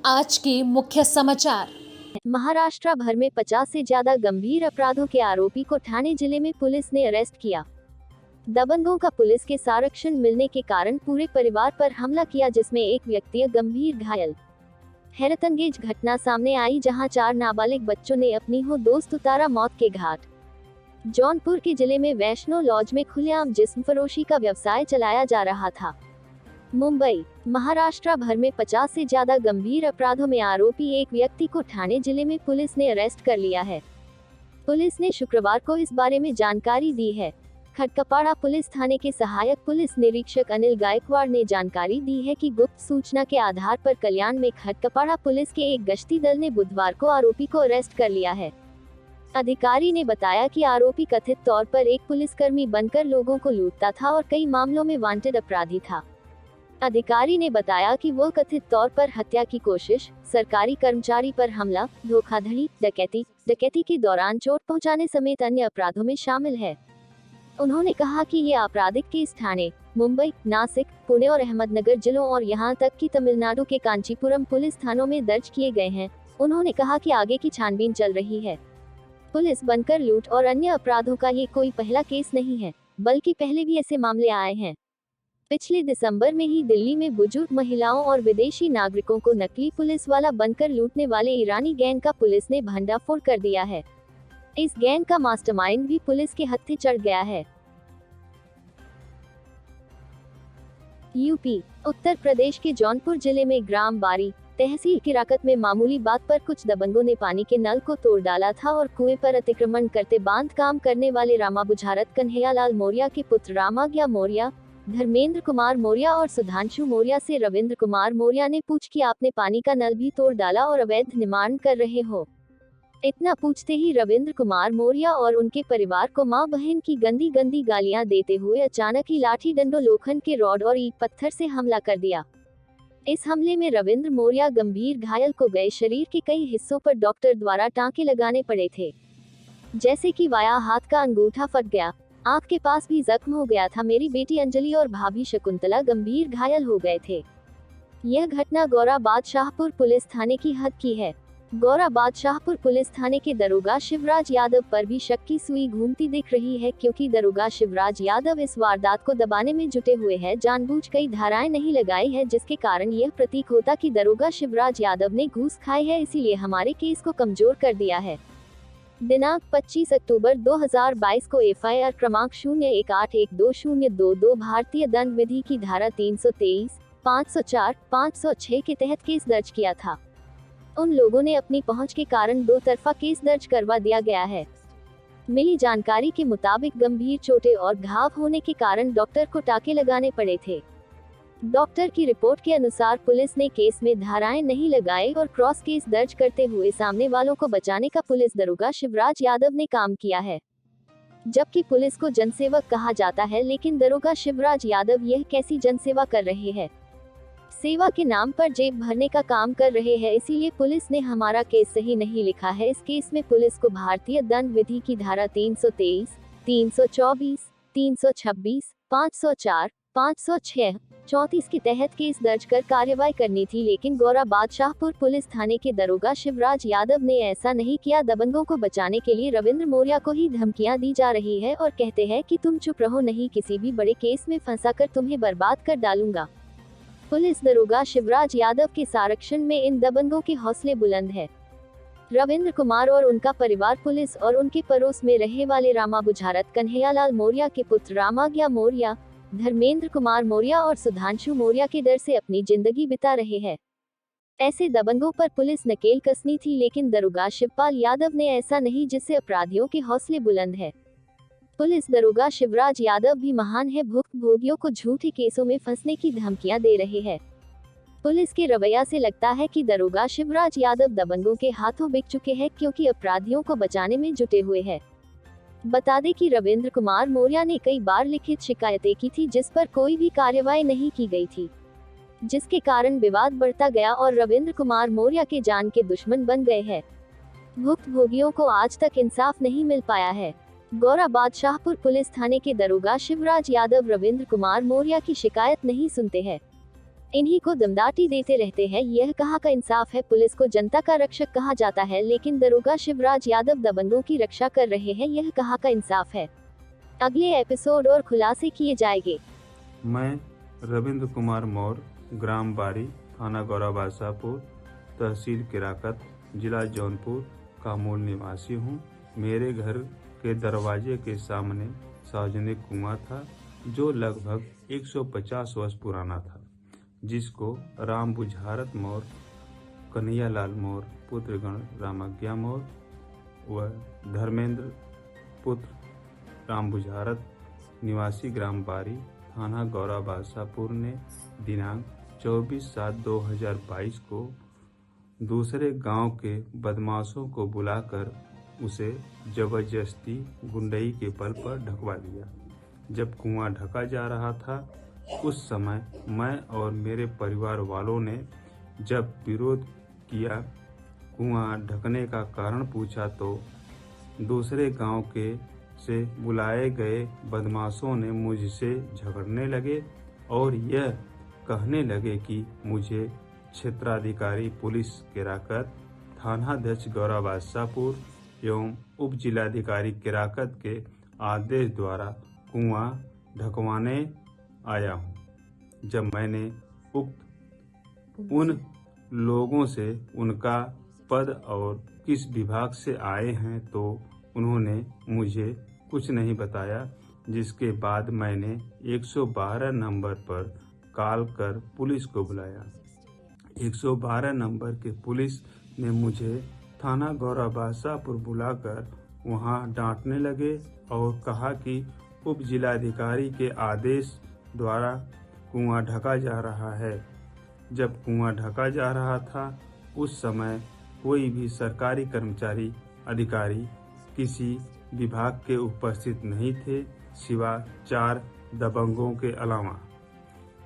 आज के मुख्य समाचार। महाराष्ट्र भर में 50 से ज्यादा गंभीर अपराधों के आरोपी को ठाणे जिले में पुलिस ने अरेस्ट किया। दबंगों का पुलिस के संरक्षण मिलने के कारण पूरे परिवार पर हमला किया, जिसमें एक व्यक्ति गंभीर घायल। हैरतअंगेज घटना सामने आई जहां 4 नाबालिग बच्चों ने अपनी हो दोस्त उतारा मौत के घाट। जौनपुर के जिले में वैष्णो लॉज में खुलेआम जिस्म फरोशी का व्यवसाय चलाया जा रहा था। मुंबई, महाराष्ट्र भर में 50 से ज्यादा गंभीर अपराधों में आरोपी एक व्यक्ति को ठाणे जिले में पुलिस ने अरेस्ट कर लिया है। पुलिस ने शुक्रवार को इस बारे में जानकारी दी है। खटकपाड़ा पुलिस थाने के सहायक पुलिस निरीक्षक अनिल गायकवाड़ ने जानकारी दी है कि गुप्त सूचना के आधार पर कल्याण में खटकपाड़ा पुलिस के एक गश्ती दल ने बुधवार को आरोपी को अरेस्ट कर लिया है। अधिकारी ने बताया कि आरोपी कथित तौर पर एक पुलिसकर्मी बनकर लोगों को लूटता था और कई मामलों में वांटेड अपराधी था। अधिकारी ने बताया कि वो कथित तौर पर हत्या की कोशिश, सरकारी कर्मचारी पर हमला, धोखाधड़ी, डकैती के दौरान चोट पहुंचाने समेत अन्य अपराधों में शामिल है। उन्होंने कहा कि ये आपराधिक केस ठाणे, मुंबई, नासिक, पुणे और अहमदनगर जिलों और यहां तक कि तमिलनाडु के कांचीपुरम पुलिस थानों में दर्ज किए गए हैं। उन्होंने कहा कि आगे की छानबीन चल रही है। पुलिस बनकर लूट और अन्य अपराधों का ये कोई पहला केस नहीं है, बल्कि पहले भी ऐसे मामले आए हैं। पिछले दिसंबर में ही दिल्ली में बुजुर्ग महिलाओं और विदेशी नागरिकों को नकली पुलिस वाला बनकर लूटने वाले ईरानी गैंग का पुलिस ने भंडाफोड़ कर दिया है। इस गैंग का मास्टरमाइंड भी पुलिस के हत्थे चढ़ गया है। यूपी, उत्तर प्रदेश के जौनपुर जिले में ग्राम बारी, तहसील किराकत में मामूली बात पर कुछ दबंगों ने पानी के नल को तोड़ डाला था और कुएं पर अतिक्रमण करते बांध काम करने वाले रामा बुझारत कन्हैयालाल मौर्य के पुत्र रामाज्ञा मौर्य, धर्मेंद्र कुमार मौर्य और सुधांशु मौर्य से रविंद्र कुमार मौर्य ने पूछ कि आपने पानी का नल भी तोड़ डाला और अवैध निर्माण कर रहे हो। इतना पूछते ही रविंद्र कुमार मौर्य और उनके परिवार को मां बहन की गंदी गंदी गालियां देते हुए अचानक ही लाठी डंडों, लोखंड के रॉड और ईंट पत्थर से हमला कर दिया। इस हमले में रविंद्र मौर्य गंभीर घायल को गए। शरीर के कई हिस्सों पर डॉक्टर द्वारा टांके लगाने पड़े थे, जैसे कि वाया हाथ का अंगूठा फट गया, आंख के पास भी जख्म हो गया था। मेरी बेटी अंजलि और भाभी शकुंतला गंभीर घायल हो गए थे। यह घटना गौरा बादशाहपुर पुलिस थाने की हद की है। गौरा बादशाहपुर पुलिस थाने के दरोगा शिवराज यादव पर भी शक की सुई घूमती दिख रही है, क्योंकि दरोगा शिवराज यादव इस वारदात को दबाने में जुटे हुए हैं। जानबूझ कई धाराएं नहीं लगाई है, जिसके कारण यह प्रतीक होता कि दरोगा शिवराज यादव ने घूस खाई है, इसीलिए हमारे केस को कमजोर कर दिया है। दिनांक 25 अक्टूबर 2022 को एफआईआर क्रमांक 01812022 भारतीय दंड विधि की धारा 323, 504, 506 के तहत केस दर्ज किया था। उन लोगों ने अपनी पहुंच के कारण 2 तरफा केस दर्ज करवा दिया गया है। मिली जानकारी के मुताबिक गंभीर चोटें और घाव होने के कारण डॉक्टर को टाके लगाने पड़े थे। डॉक्टर की रिपोर्ट के अनुसार पुलिस ने केस में धाराएं नहीं लगाए और क्रॉस केस दर्ज करते हुए सामने वालों को बचाने का पुलिस दरोगा शिवराज यादव ने काम किया है। जबकि पुलिस को जनसेवक कहा जाता है, लेकिन दरोगा शिवराज यादव यह कैसी जनसेवा कर रहे हैं? सेवा के नाम पर जेब भरने का काम कर रहे हैं। इसीलिए पुलिस ने हमारा केस सही नहीं लिखा है। इस केस में पुलिस को भारतीय दंड विधि की धारा 323, 324, 326, 504, 506, 34 के तहत केस दर्ज कर कार्रवाई करनी थी, लेकिन गौरा बादशाहपुर पुलिस थाने के दरोगा शिवराज यादव ने ऐसा नहीं किया। दबंगों को बचाने के लिए रविंद्र मौर्य को ही धमकियां दी जा रही है और कहते हैं कि तुम चुप रहो, नहीं किसी भी बड़े केस में फंसाकर तुम्हें बर्बाद कर डालूंगा। पुलिस दरोगा शिवराज यादव के संरक्षण में इन दबंगों के हौसले बुलंद है। रविंद्र कुमार और उनका परिवार पुलिस और उनके पड़ोस में रहने वाले रामा बुझारत कन्हैयालाल मौर्य के पुत्र रामाज्ञा मौर्य, धर्मेंद्र कुमार मौर्य और सुधांशु मौर्य के डर से अपनी जिंदगी बिता रहे हैं। ऐसे दबंगों पर पुलिस नकेल कसनी थी, लेकिन दरोगा शिवपाल यादव ने ऐसा नहीं, जिससे अपराधियों के हौसले बुलंद है। पुलिस दरोगा शिवराज यादव भी महान है। भुक्तभोगियों को झूठे केसों में फंसने की धमकियां दे रहे हैं। पुलिस के रवैया से लगता है कि दरोगा शिवराज यादव दबंगों के हाथों बिक चुके हैं, क्योंकि अपराधियों को बचाने में जुटे हुए हैं। बता दें कि रविंद्र कुमार मौर्य ने कई बार लिखित शिकायतें की थी, जिस पर कोई भी कार्रवाई नहीं की गई थी, जिसके कारण विवाद बढ़ता गया और रविंद्र कुमार मौर्य के जान के दुश्मन बन गए हैं। भुक्तभोगियों को आज तक इंसाफ नहीं मिल पाया है। गौरा बादशाहपुर पुलिस थाने के दरोगा शिवराज यादव रविंद्र कुमार मौर्य की शिकायत नहीं सुनते हैं। इन्हीं को दमदाटी देते रहते हैं। यह कहाँ का इंसाफ है। पुलिस को जनता का रक्षक कहा जाता है, लेकिन दरोगा शिवराज यादव दबंगों की रक्षा कर रहे हैं। यह कहाँ का इंसाफ है। अगले एपिसोड और खुलासे किए जाएंगे। मैं रविंद्र कुमार मौर्य, ग्राम बारी, थाना गौरा बादशाहपुर, तहसील किराकत, जिला जौनपुर का मूल निवासी हूँ। मेरे घर के दरवाजे के सामने सार्वजनिक कुआं था, जो लगभग 150 वर्ष पुराना था, जिसको राम बुझारत मौर्य, कन्हैयालाल मौर्य, पुत्रगण रामज्ञा मौर्य व धर्मेंद्र पुत्र राम बुझारत, निवासी ग्राम बारी, थाना गौरा बादशाहपुर ने दिनांक 24/7/2022 को दूसरे गांव के बदमाशों को बुलाकर उसे जबरदस्ती गुंडई के बल पर ढकवा लिया। जब कुआं ढका जा रहा था, उस समय मैं और मेरे परिवार वालों ने जब विरोध किया, कुआं ढकने का कारण पूछा, तो दूसरे गांव के से बुलाए गए बदमाशों ने मुझसे झगड़ने लगे और यह कहने लगे कि मुझे क्षेत्राधिकारी पुलिस किराकत, थानाध्यक्ष गौरा बादशाहपुर एवं उप जिलाधिकारी किराकत के आदेश द्वारा कुआं ढकवाने आया हूं। जब मैंने उन लोगों से उनका पद और किस विभाग से आए हैं, तो उन्होंने मुझे कुछ नहीं बताया, जिसके बाद मैंने 112 नंबर पर कॉल कर पुलिस को बुलाया। 112 नंबर के पुलिस ने मुझे थाना गौरा बादशाहपुर बुलाकर वहां डांटने लगे और कहा कि उप जिलाधिकारी के आदेश द्वारा कुआं ढका जा रहा है। जब कुआं ढका जा रहा था, उस समय कोई भी सरकारी कर्मचारी, अधिकारी किसी विभाग के उपस्थित नहीं थे, सिवा 4 दबंगों के अलावा।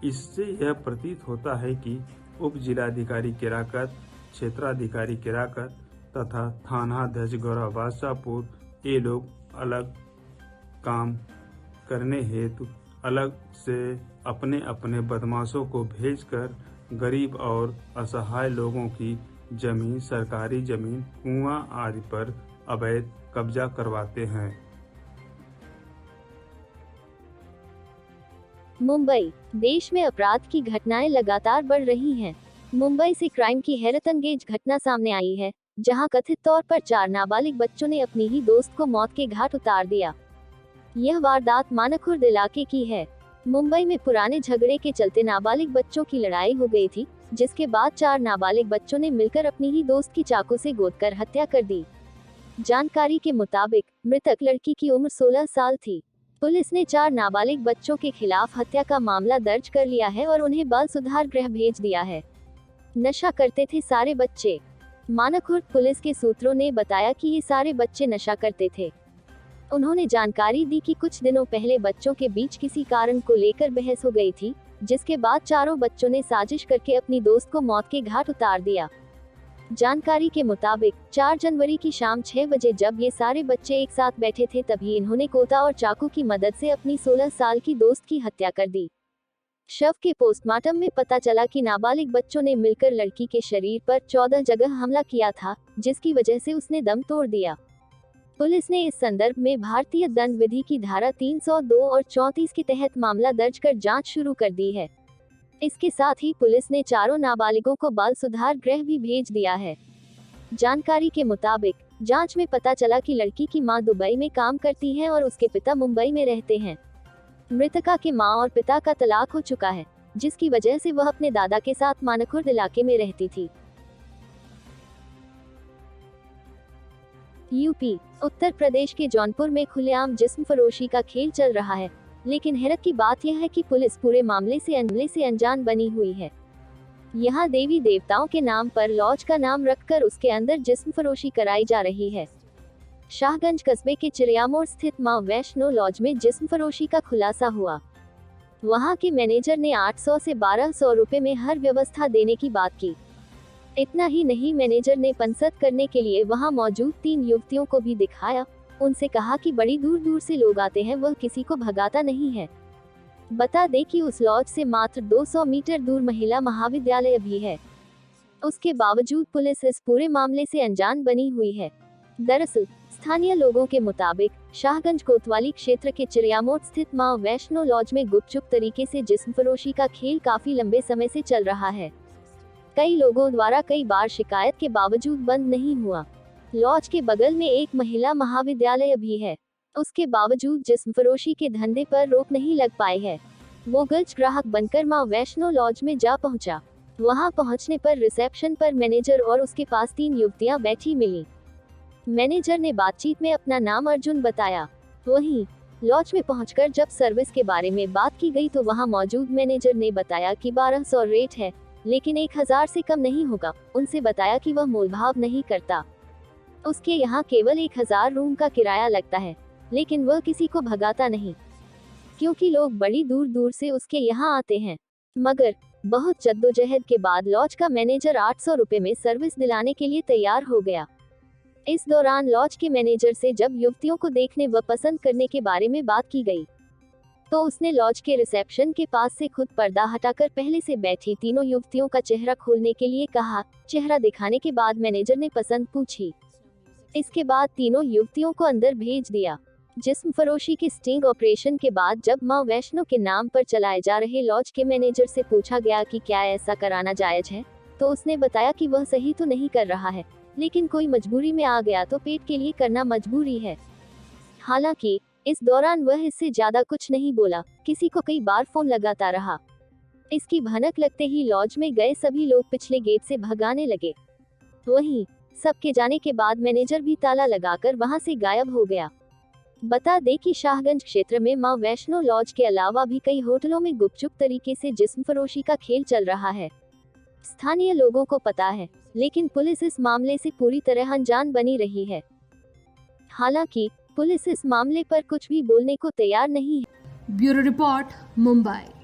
इससे यह प्रतीत होता है कि उप जिलाधिकारी किराकत, क्षेत्राधिकारी किराकत तथा थानाध्यक्ष गौरा बादशाहपुर ये लोग अलग काम करने हेतु अलग से अपने अपने बदमाशों को भेजकर गरीब और असहाय लोगों की जमीन, सरकारी जमीन, कुआं आदि पर अवैध कब्जा करवाते हैं। मुंबई। देश में अपराध की घटनाएं लगातार बढ़ रही हैं। मुंबई से क्राइम की हैरतअंगेज घटना सामने आई है, जहां कथित तौर पर 4 नाबालिग बच्चों ने अपनी ही दोस्त को मौत के घाट उतार दिया। यह वारदात मानखुर्द इलाके की है। मुंबई में पुराने झगड़े के चलते नाबालिग बच्चों की लड़ाई हो गई थी, जिसके बाद 4 नाबालिग बच्चों ने मिलकर अपनी ही दोस्त की चाकू से गोदकर हत्या कर दी। जानकारी के मुताबिक मृतक लड़की की उम्र 16 साल थी। पुलिस ने 4 नाबालिग बच्चों के खिलाफ हत्या का मामला दर्ज कर लिया है और उन्हें बाल सुधार गृह भेज दिया है। नशा करते थे सारे बच्चे। मानखुर्द पुलिस के सूत्रों ने बताया कि ये सारे बच्चे नशा करते थे। उन्होंने जानकारी दी कि कुछ दिनों पहले बच्चों के बीच किसी कारण को लेकर बहस हो गई थी, जिसके बाद चारों बच्चों ने साजिश करके अपनी दोस्त को मौत के घाट उतार दिया। जानकारी के मुताबिक 4 जनवरी की शाम 6 बजे जब ये सारे बच्चे एक साथ बैठे थे, तभी इन्होंने कोता और चाकू की मदद से अपनी 16 साल की दोस्त की हत्या कर दी। शव के पोस्टमार्टम में पता चला कि नाबालिग बच्चों ने मिलकर लड़की के शरीर पर 14 जगह हमला किया था, जिसकी वजह से उसने दम तोड़ दिया। पुलिस ने इस संदर्भ में भारतीय दंड विधि की धारा 302 और 34 के तहत मामला दर्ज कर जांच शुरू कर दी है। इसके साथ ही पुलिस ने चारों नाबालिगों को बाल सुधार गृह भी भेज दिया है। जानकारी के मुताबिक जांच में पता चला कि लड़की की मां दुबई में काम करती है और उसके पिता मुंबई में रहते हैं। मृतका के मां और पिता का तलाक हो चुका है, जिसकी वजह से वह अपने दादा के साथ मानखुर्द इलाके में रहती थी। यूपी। उत्तर प्रदेश के जौनपुर में खुलेआम जिस्म फरोशी का खेल चल रहा है, लेकिन हैरत की बात यह है कि पुलिस पूरे मामले से अनजान बनी हुई है। यहाँ देवी देवताओं के नाम पर लॉज का नाम रखकर उसके अंदर जिस्म फरोशी कराई जा रही है। शाहगंज कस्बे के चिड़ियामोड़ स्थित मां वैष्णो लॉज में जिस्म फरोशी का खुलासा हुआ। वहां के मैनेजर ने 800 से 1200 रुपए में हर व्यवस्था देने की बात की। इतना ही नहीं, मैनेजर ने पंसत करने के लिए वहां मौजूद 3 युवतियों को भी दिखाया। उनसे कहा कि बड़ी दूर दूर से लोग आते हैं, वह किसी को भगाता नहीं है। बता दें कि उस लॉज से मात्र 200 मीटर दूर महिला महाविद्यालय भी है। उसके बावजूद पुलिस इस पूरे मामले से अनजान बनी हुई है। दरअसल स्थानीय लोगों के मुताबिक शाहगंज कोतवाली क्षेत्र के चिड़ियामोड़ स्थित मां वैष्णो लॉज में गुपचुप तरीके से जिस्म फरोशी का खेल काफी लंबे समय से चल रहा है। कई लोगों द्वारा कई बार शिकायत के बावजूद बंद नहीं हुआ। लॉज के बगल में एक महिला महाविद्यालय भी है, उसके बावजूद जिस्म फरोशी के धंधे पर रोक नहीं लग पाई है। वो गल्च ग्राहक बनकर मां वैष्णो लॉज में जा पहुंचा। वहां पहुंचने पर रिसेप्शन पर मैनेजर और उसके पास 3 युवतियां बैठी मिली। मैनेजर ने बातचीत में अपना नाम अर्जुन बताया। वहीं लॉज में पहुंचकर जब सर्विस के बारे में बात की गई तो वहां मौजूद मैनेजर ने बताया कि 1200 रेट है, लेकिन 1000 से कम नहीं होगा। उनसे बताया कि वह मोलभाव नहीं करता, उसके यहाँ केवल 1000 रूम का किराया लगता है, लेकिन वह किसी को भगाता नहीं, क्योंकि लोग बड़ी दूर दूर से उसके यहाँ आते हैं। मगर बहुत जद्दोजहद के बाद लॉज का मैनेजर 800 रुपए में सर्विस दिलाने के लिए तैयार हो गया। इस दौरान लॉज के मैनेजर से जब युवतियों को देखने व पसंद करने के बारे में बात की गई, तो उसने लॉज के रिसेप्शन के पास से खुद पर्दा हटाकर पहले से बैठी तीनों युवतियों का चेहरा खोलने के लिए कहा। चेहरा दिखाने के बाद मैनेजर ने पसंद पूछी। इसके बाद तीनों युवतियों को अंदर भेज दिया। जिस्म फरोशी के स्टिंग ऑपरेशन के बाद जब मां वैष्णो के नाम पर चलाए जा रहे लॉज के मैनेजर से पूछा गया कि क्या ऐसा कराना जायज है, तो उसने बताया कि वह सही तो नहीं कर रहा है, लेकिन कोई मजबूरी में आ गया तो पेट के लिए करना मजबूरी है। हालांकि इस दौरान वह इससे ज्यादा कुछ नहीं बोला, किसी को कई बार फोन लगाता रहा। इसकी भनक लगते ही लॉज में गए सभी लोग पिछले गेट से भगाने लगे। वहीं सबके जाने के बाद मैनेजर भी ताला लगाकर वहां से गायब हो गया। बता दें कि शाहगंज क्षेत्र में मां वैष्णो लॉज के अलावा भी कई होटलों में गुपचुप तरीके से जिस्म फरोशी का खेल चल रहा है। स्थानीय लोगों को पता है, लेकिन पुलिस इस मामले से पूरी तरह अनजान बनी रही है। हालांकि पुलिस इस मामले पर कुछ भी बोलने को तैयार नहीं है। Bureau report, Mumbai.